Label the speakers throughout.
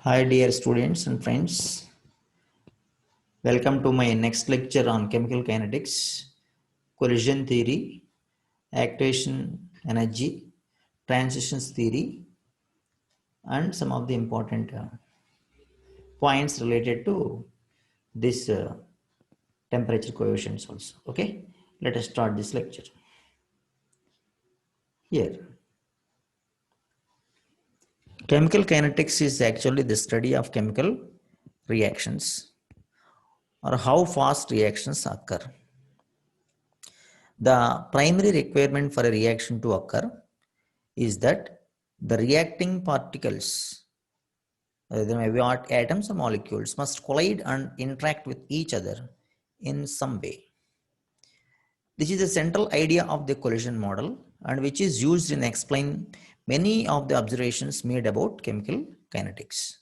Speaker 1: Hi, dear students and friends. Welcome to my next lecture on chemical kinetics, collision theory, activation energy, transitions theory, and some of the important points related to this temperature coefficients also. Okay, let us start this lecture. Here, chemical kinetics is actually the study of chemical reactions or how fast reactions occur. The primary requirement for a reaction to occur is that the reacting particles, they may be atoms or molecules, must collide and interact with each other in some way. This is the central idea of the collision model and which is used in explaining many of the observations made about chemical kinetics.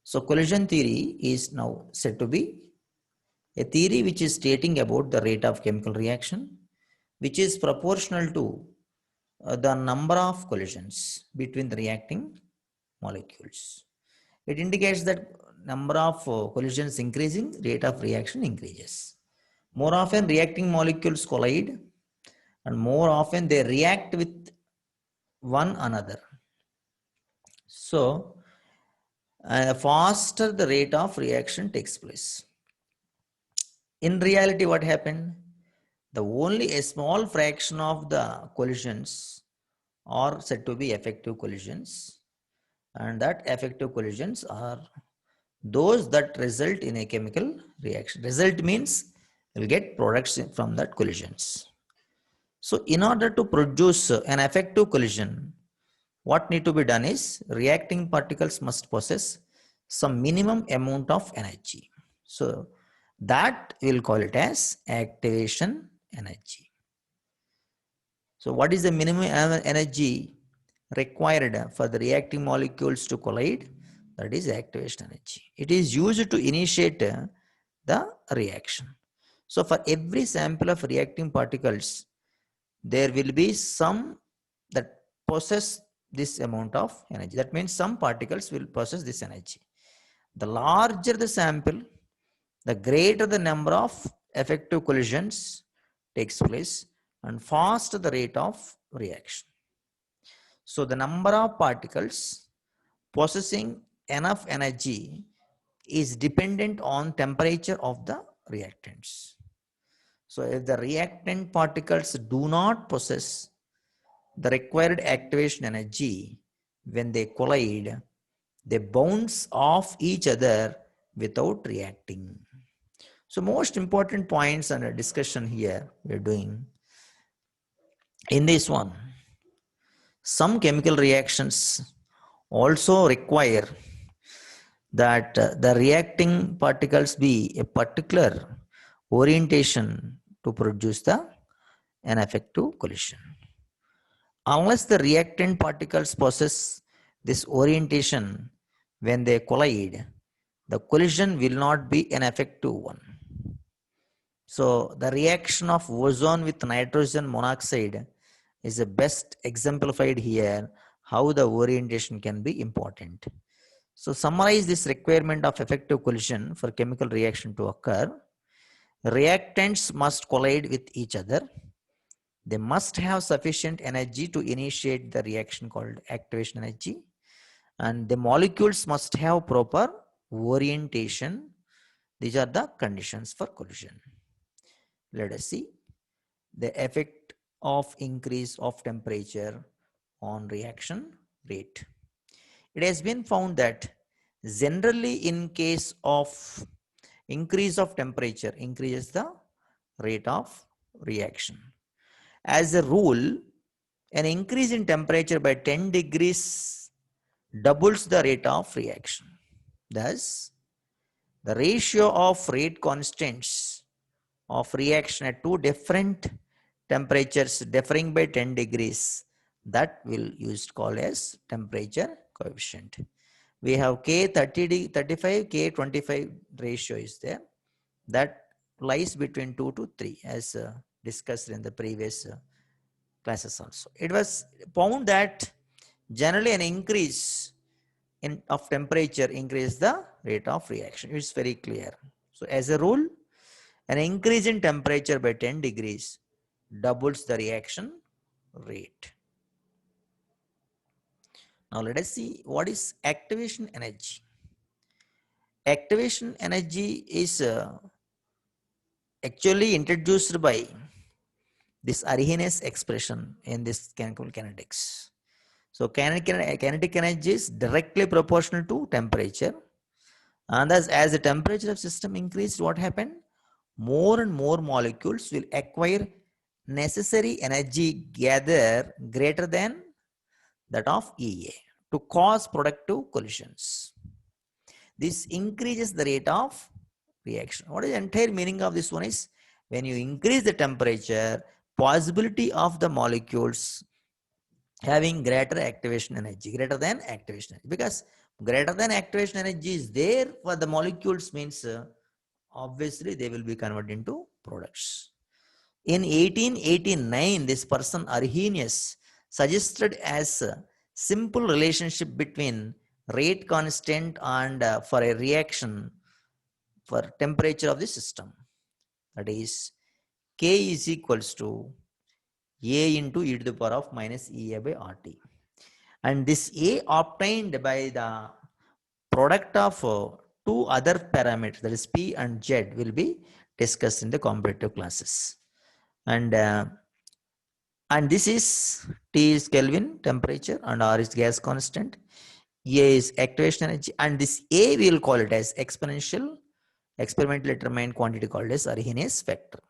Speaker 1: So collision theory is now said to be a theory which is stating about the rate of chemical reaction, which is proportional to the number of collisions between the reacting molecules. It indicates that number of collisions increasing, rate of reaction increases. More often reacting molecules collide and more often they react with one another. So, faster the rate of reaction takes place. In reality, what happened? The only a small fraction of the collisions are said to be effective collisions, and that effective collisions are those that result in a chemical reaction. Result means you'll get products from that collisions. So in order to produce an effective collision, what need to be done is reacting particles must possess some minimum amount of energy. So that we'll call it as activation energy. So what is the minimum energy required for the reacting molecules to collide? That is activation energy. It is used to initiate the reaction. So for every sample of reacting particles, there will be some that possess this amount of energy. That means some particles will possess this energy. The larger the sample, the greater the number of effective collisions takes place and faster the rate of reaction. So the number of particles possessing enough energy is dependent on temperature of the reactants. So if the reactant particles do not possess the required activation energy, when they collide, they bounce off each other without reacting. So most important points under discussion here we're doing. In this one, some chemical reactions also require that the reacting particles be a particular orientation to produce an effective collision. Unless the reactant particles possess this orientation when they collide, the collision will not be an effective one. So the reaction of ozone with nitrogen monoxide is the best exemplified here how the orientation can be important. So summarize this requirement of effective collision for chemical reaction to occur. Reactants must collide with each other. They must have sufficient energy to initiate the reaction called activation energy. And the molecules must have proper orientation. These are the conditions for collision. Let us see the effect of increase of temperature on reaction rate. It has been found that generally in case of increase of temperature increases the rate of reaction. As a rule, an increase in temperature by 10 degrees doubles the rate of reaction. Thus, the ratio of rate constants of reaction at two different temperatures differing by 10 degrees, that will used called as temperature coefficient. We have K 30, 35, K 25 ratio is there. That lies between 2 to 3 as discussed in the previous classes also. It was found that generally an increase of temperature increase the rate of reaction. It's very clear. So as a rule, an increase in temperature by 10 degrees doubles the reaction rate. Now let us see what is activation energy. Activation energy is actually introduced by this Arrhenius expression in this chemical kinetics. So kinetic energy is directly proportional to temperature. And as the temperature of system increased, what happened? More and more molecules will acquire necessary energy gather greater than that of EA to cause productive collisions. This increases the rate of reaction. What is the entire meaning of this one is, when you increase the temperature, possibility of the molecules having greater activation energy, greater than activation energy, because greater than activation energy is there for the molecules means obviously they will be converted into products. In 1889, this person Arrhenius suggested as a simple relationship between rate constant and for a reaction for temperature of the system. That is, K is equals to A into e to the power of minus EA by RT. And this A obtained by the product of two other parameters, that is P and Z, will be discussed in the comparative classes. And this is T is Kelvin temperature and R is gas constant. A is activation energy, and this A we will call it as exponential experimentally determined quantity called as Arrhenius factor.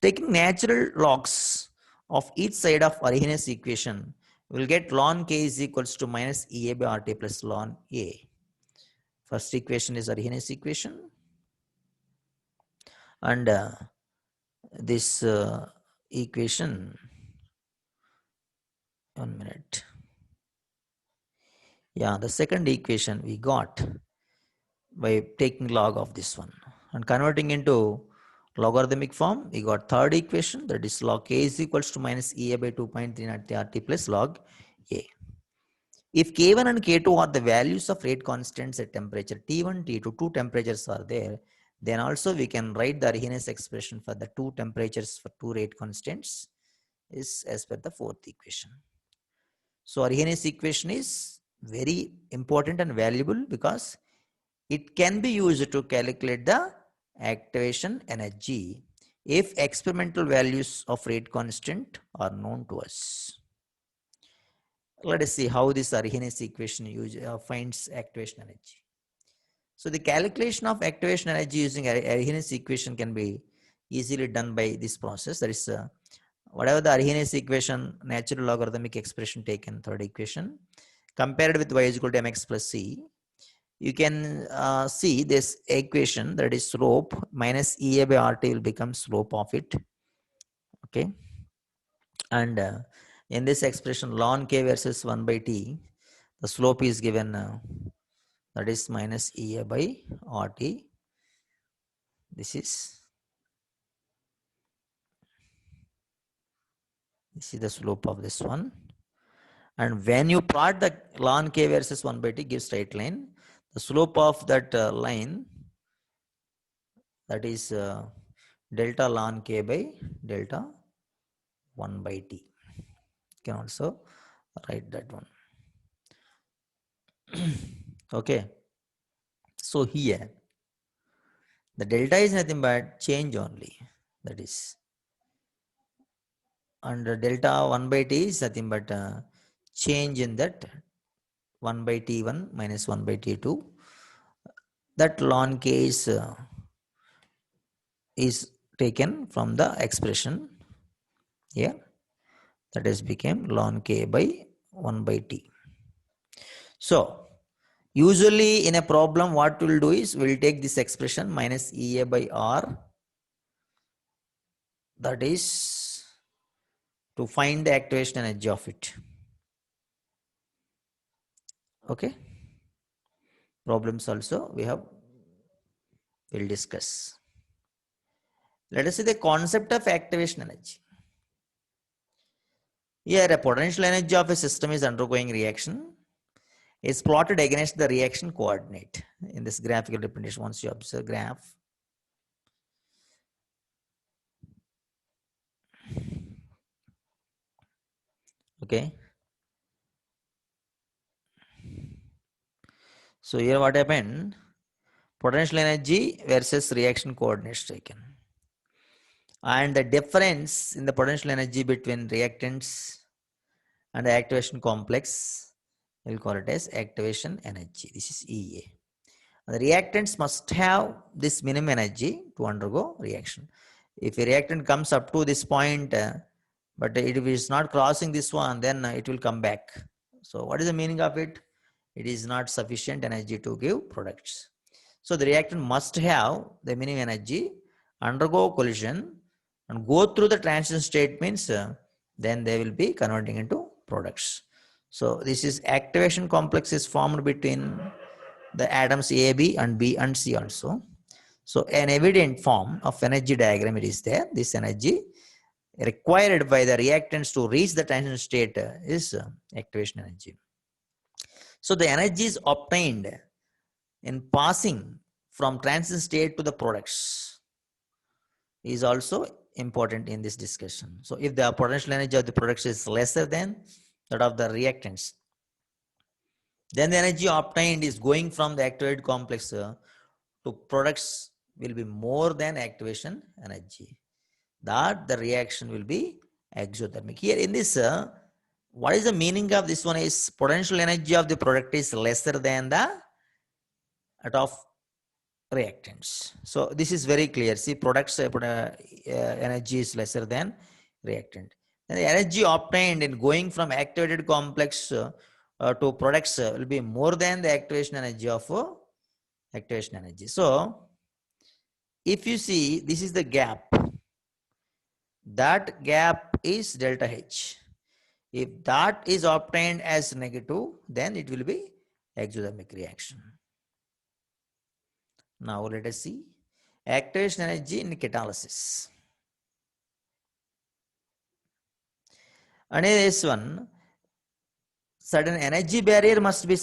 Speaker 1: Taking natural logs of each side of Arrhenius equation, we will get ln K is equals to minus EA by RT plus ln A. First equation is Arrhenius equation, and this equation, 1 minute. Yeah, the second equation we got by taking log of this one and converting into logarithmic form. We got third equation, that is log K is equals to minus EA by 2.3 RT plus log A. If K1 and K2 are the values of rate constants at temperature T1, T2, two temperatures are there, then also we can write the Arrhenius expression for the two temperatures for two rate constants is as per the fourth equation. So Arrhenius equation is very important and valuable because it can be used to calculate the activation energy if experimental values of rate constant are known to us. Let us see how this Arrhenius equation finds activation energy. So the calculation of activation energy using Arrhenius equation can be easily done by this process. That is, whatever the Arrhenius equation, natural logarithmic expression taken, third equation, compared with y is equal to mx plus c, you can see this equation, that is slope minus EA by RT will become slope of it. Okay. And in this expression, ln K versus 1 by T, the slope is given, that is minus EA by RT. This is the slope of this one. And when you plot the ln K versus 1 by T gives straight line, the slope of that line, that is delta ln K by delta 1 by T. You can also write that one. Okay. So here, the delta is nothing but change only. That is, and delta 1 by T is nothing but change in that 1 by T1 minus 1 by T2. That ln K is taken from the expression here. That is became ln K by 1 by T. So usually in a problem, what we'll do is we'll take this expression minus EA by R, that is to find the activation energy of it. Okay. Problems also we'll discuss. Let us see the concept of activation energy. Here a potential energy of a system is undergoing reaction is plotted against the reaction coordinate in this graphical representation. Once you observe graph, okay. So here what happened? Potential energy versus reaction coordinates taken. And the difference in the potential energy between reactants and the activation complex, we'll call it as activation energy. This is EA. The reactants must have this minimum energy to undergo reaction. If a reactant comes up to this point, but if it is not crossing this one, then it will come back. So what is the meaning of it? It is not sufficient energy to give products. So the reactant must have the minimum energy, undergo collision, and go through the transition state means then they will be converting into products. So this is activation complex is formed between the atoms A, B and B and C also. So an evident form of energy diagram it is there. This energy required by the reactants to reach the transition state is activation energy. So the energy is obtained in passing from transition state to the products is also important in this discussion. So if the potential energy of the products is lesser than that of the reactants, then the energy obtained is going from the activated complex to products will be more than activation energy. That the reaction will be exothermic. Here in this, what is the meaning of this one is potential energy of the product is lesser than the that of reactants. So this is very clear. See, products energy is lesser than reactant. And the energy obtained in going from activated complex to products will be more than the activation energy of activation energy. So if you see, this is the gap. That gap is delta H. If that is obtained as negative, then it will be exothermic reaction. Now let us see activation energy in catalysis. And in this one, certain energy barrier must be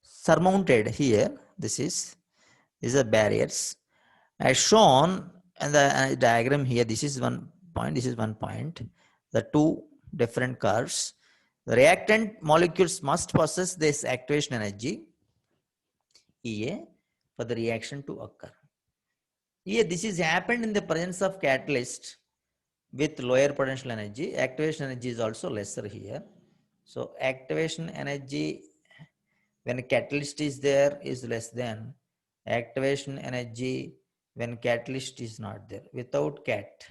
Speaker 1: surmounted here. These are barriers as shown in the diagram here. This is one point, this is one point. The two different curves. The reactant molecules must possess this activation energy EA for the reaction to occur. Here this is happened in the presence of catalyst with lower potential energy. Activation energy is also lesser here. So activation energy when catalyst is there is less than activation energy when catalyst is not there. Without cat,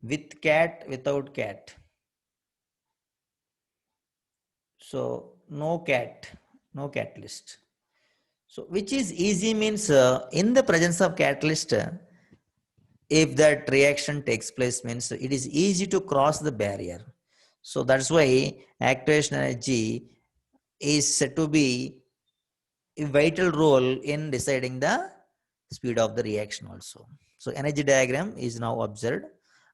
Speaker 1: with cat, without cat. So no cat, no catalyst. So which is easy means in the presence of catalyst, if that reaction takes place means it is easy to cross the barrier. So that's why activation energy is said to be a vital role in deciding the speed of the reaction also. So energy diagram is now observed.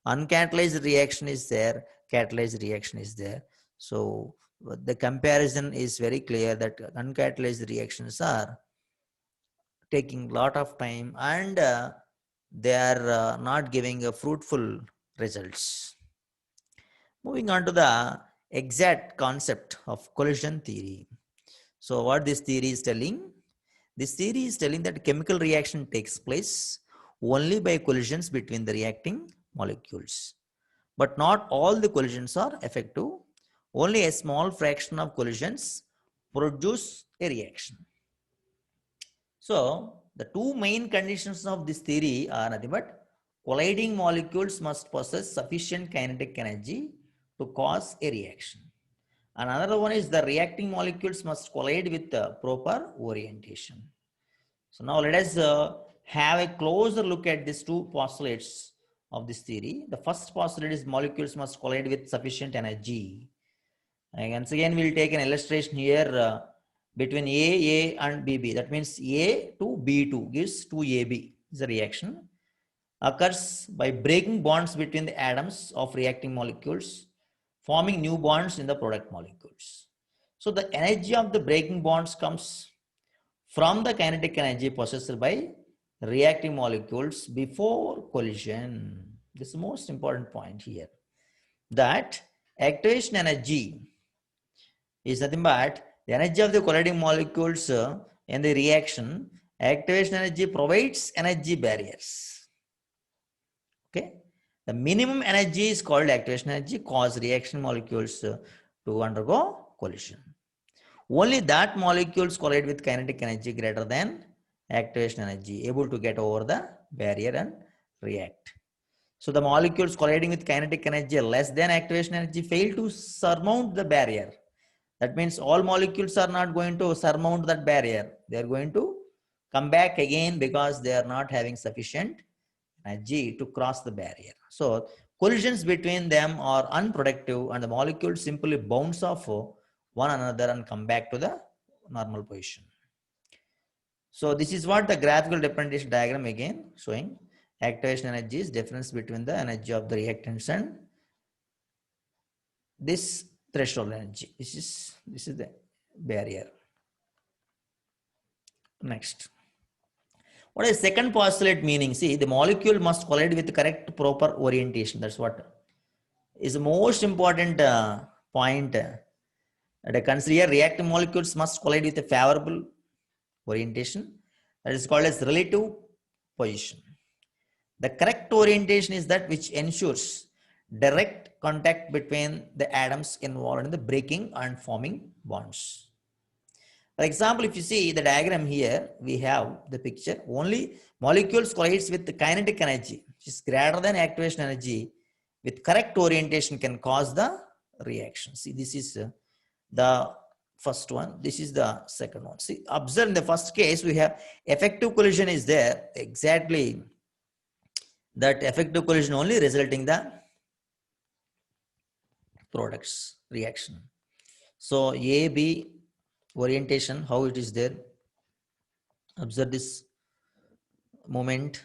Speaker 1: Uncatalyzed reaction is there, catalyzed reaction is there. So the comparison is very clear that uncatalyzed reactions are taking a lot of time and they are not giving a fruitful results. Moving on to the exact concept of collision theory. So what this theory is telling? This theory is telling that chemical reaction takes place only by collisions between the reacting molecules. But not all the collisions are effective. Only a small fraction of collisions produce a reaction. So the two main conditions of this theory are nothing but colliding molecules must possess sufficient kinetic energy to cause a reaction. Another one is the reacting molecules must collide with the proper orientation. So now let us have a closer look at these two postulates of this theory. The first postulate is molecules must collide with sufficient energy. And once again, we'll take an illustration here between A and BB. That means A to B2 gives 2AB. Is a reaction occurs by breaking bonds between the atoms of reacting molecules, forming new bonds in the product molecules. So the energy of the breaking bonds comes from the kinetic energy possessed by reacting molecules before collision. This is the most important point here. That activation energy is nothing but the energy of the colliding molecules in the reaction. Activation energy provides energy barriers. Okay. The minimum energy is called activation energy, cause reaction molecules to undergo collision. Only that molecules collide with kinetic energy greater than activation energy, able to get over the barrier and react. So the molecules colliding with kinetic energy less than activation energy fail to surmount the barrier. That means all molecules are not going to surmount that barrier. They are going to come back again because they are not having sufficient energy to cross the barrier. So collisions between them are unproductive and the molecules simply bounce off one another and come back to the normal position. So this is what the graphical representation diagram again showing activation energy is difference between the energy of the reactants and this threshold energy. This is the barrier. Next. What is second postulate meaning? See, the molecule must collide with the correct proper orientation. That's what is the most important point. Consider reactive molecules must collide with a favorable orientation. That is called as relative position. The correct orientation is that which ensures direct contact between the atoms involved in the breaking and forming bonds. For example, if you see the diagram here, we have the picture. Only molecules collides with the kinetic energy, which is greater than activation energy, with correct orientation can cause the reaction. See, this is the first one. This is the second one. See, observe in the first case, we have effective collision is there. Exactly that effective collision only resulting the products reaction. So A, B orientation, how it is there. Observe this moment.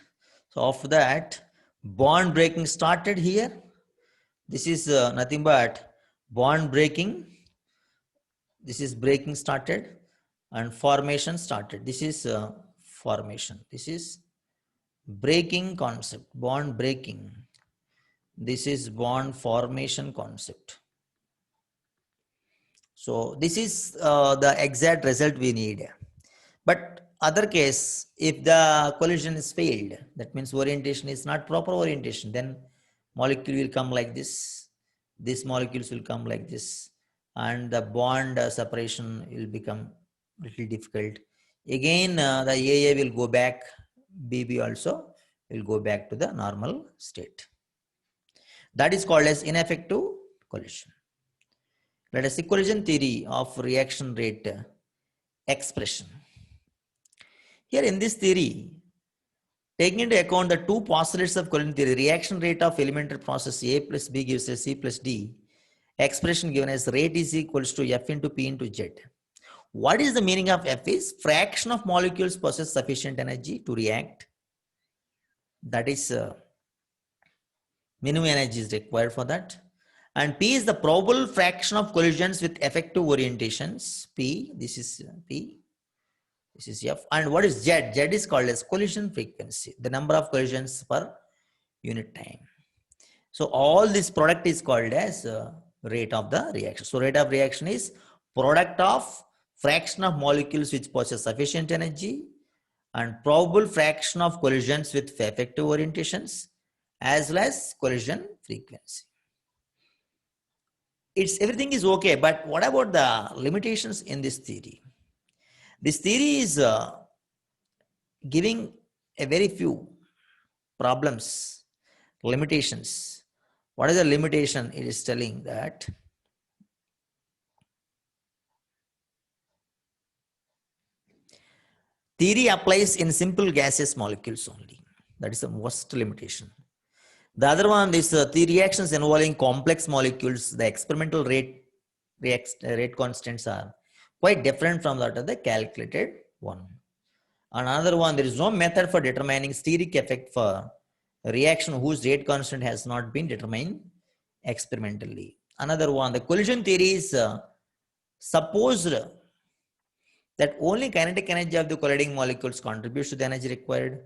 Speaker 1: So after that, bond breaking started here. This is nothing but bond breaking. This is breaking started and formation started. This is formation. This is breaking concept, bond breaking. This is bond formation concept. So this is the exact result we need. But other case, if the collision is failed, that means orientation is not proper orientation, then molecule will come like this. These molecules will come like this. And the bond separation will become little difficult. Again, the AA will go back, BB also will go back to the normal state. That is called as ineffective collision. Let us see collision theory of reaction rate expression. Here in this theory, taking into account the two postulates of collision theory, reaction rate of elementary process A plus B gives us C plus D, expression given as rate is equals to F into P into Z. What is the meaning of F is fraction of molecules possess sufficient energy to react. That is minimum energy is required for that. And P is the probable fraction of collisions with effective orientations. P, this is P, this is F. And what is Z? Z is called as collision frequency, the number of collisions per unit time. So all this product is called as rate of the reaction. So rate of reaction is product of fraction of molecules which possess sufficient energy and probable fraction of collisions with effective orientations as well as collision frequency. Everything is okay, but what about the limitations in this theory? This theory is giving a very few problems, limitations. What is the limitation? It is telling that theory applies in simple gaseous molecules only. That is the most limitation. The other one is the reactions involving complex molecules. The experimental rate constants are quite different from that of the calculated one. Another one, there is no method for determining steric effect for a reaction whose rate constant has not been determined experimentally. Another one, the collision theory is supposed that only kinetic energy of the colliding molecules contributes to the energy required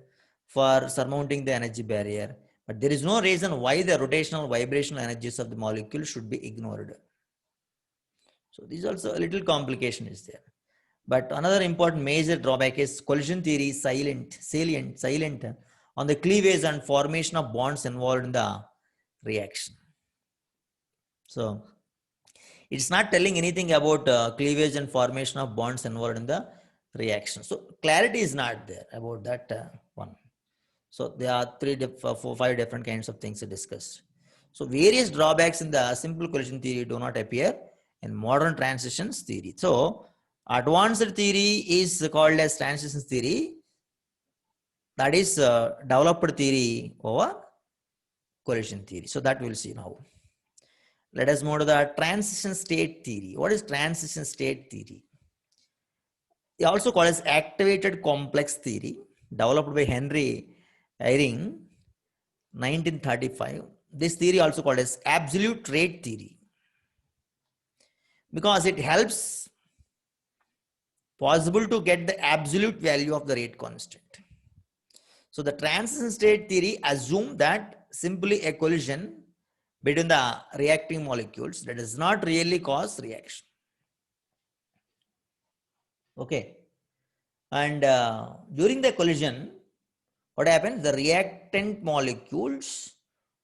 Speaker 1: for surmounting the energy barrier, but there is no reason why the rotational vibrational energies of the molecule should be ignored. So this also a little complication is there. But another important major drawback is collision theory is salient on the cleavage and formation of bonds involved in the reaction. So it's not telling anything about cleavage and formation of bonds involved in the reaction. So clarity is not there about that one. So there are five different kinds of things discussed. So various drawbacks in the simple collision theory do not appear in modern transitions theory. So advanced theory is called as transitions theory. That is developed theory over collision theory. So that we'll see now. Let us move to the transition state theory. What is transition state theory? They also called as activated complex theory, developed by Henry Eyring, 1935. This theory also called as absolute rate theory, because it helps possible to get the absolute value of the rate constant. So the transition state theory assumes that simply a collision between the reacting molecules that does not really cause reaction. Okay. And during the collision, what happens? The reactant molecules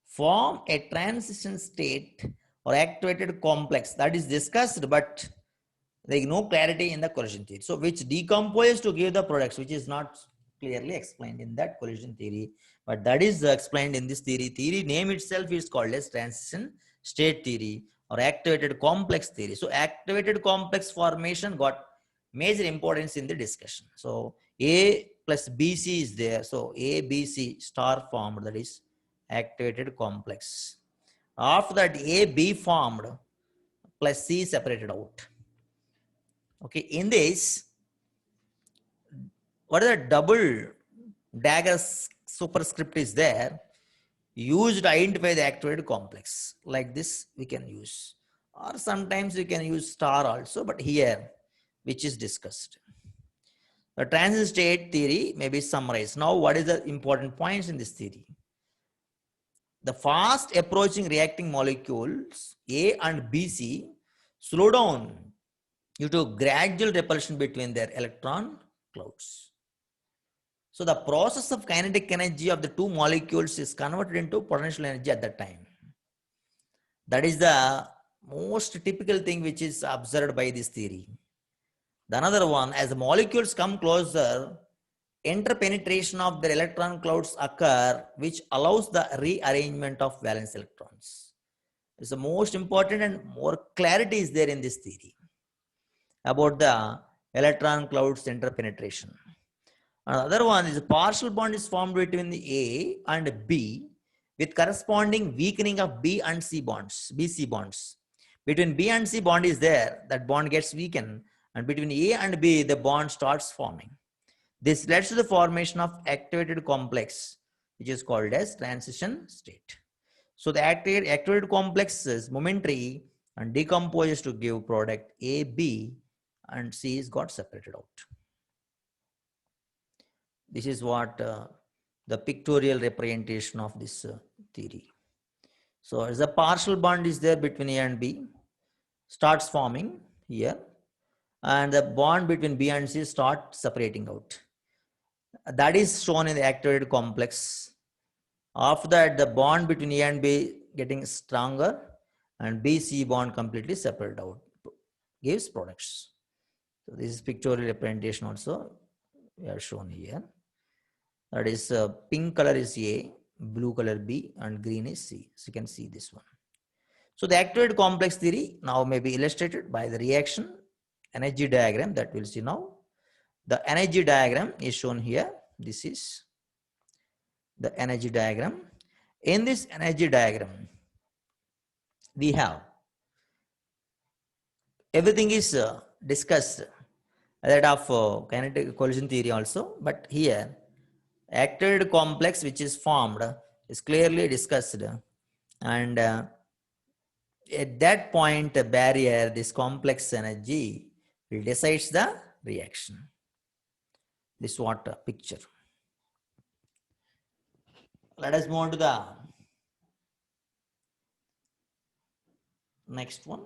Speaker 1: form a transition state or activated complex. That is discussed, but there is no clarity in the collision theory. So which decomposes to give the products, which is not clearly explained in that collision theory, but that is explained in this theory. Theory name itself is called as transition state theory or activated complex theory. So activated complex formation got major importance in the discussion. So A plus BC is there. So A, BC star formed, that is activated complex. After that A, B formed plus C separated out. Okay, in this, what is the double dagger superscript is there, used to identify the activated complex. Like this we can use, or sometimes we can use star also, but here which is discussed. The transition state theory may be summarized. Now what is the important points in this theory? The fast approaching reacting molecules A and BC slow down due to gradual repulsion between their electron clouds. So the process of kinetic energy of the two molecules is converted into potential energy at that time. That is the most typical thing which is observed by this theory. The another one, as the molecules come closer, interpenetration of their electron clouds occur, which allows the rearrangement of valence electrons. It's the most important, and more clarity is there in this theory about the electron clouds interpenetration. Another one is a partial bond is formed between the A and B with corresponding weakening of B and C bonds, BC bonds. Between B and C bond is there, that bond gets weakened, and between A and B, the bond starts forming. This leads to the formation of activated complex, which is called as transition state. So the activated complex is momentary and decomposes to give product A, B, and C is got separated out. This is what the pictorial representation of this theory. So as a partial bond is there between A and B, starts forming here, and the bond between B and C start separating out. That is shown in the activated complex. After that, the bond between A and B getting stronger, and BC bond completely separated out, gives products. So this is pictorial representation also we are shown here. That is pink color is A, blue color B, and green is C. So you can see this one. So the activated complex theory now may be illustrated by the reaction energy diagram that we'll see now. The energy diagram is shown here. This is the energy diagram. In this energy diagram, we have everything is discussed that of kinetic collision theory also, but here activated complex which is formed is clearly discussed, and At that point, a barrier, this complex energy will decides the reaction. This water picture. Let us move on to the next one.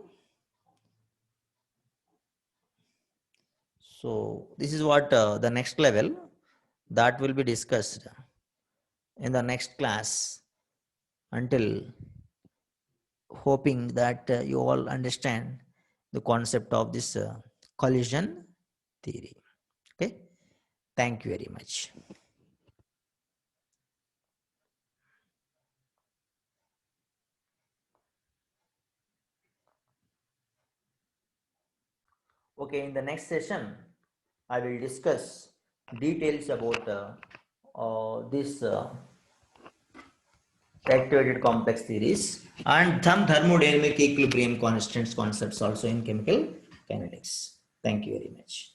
Speaker 1: So this is what the next level that will be discussed in the next class. Until hoping that you all understand the concept of this collision theory. Okay, thank you very much. Okay, in the next session, I will discuss details about this activated complex theories and some thermodynamic equilibrium constants concepts also in chemical kinetics. Thank you very much.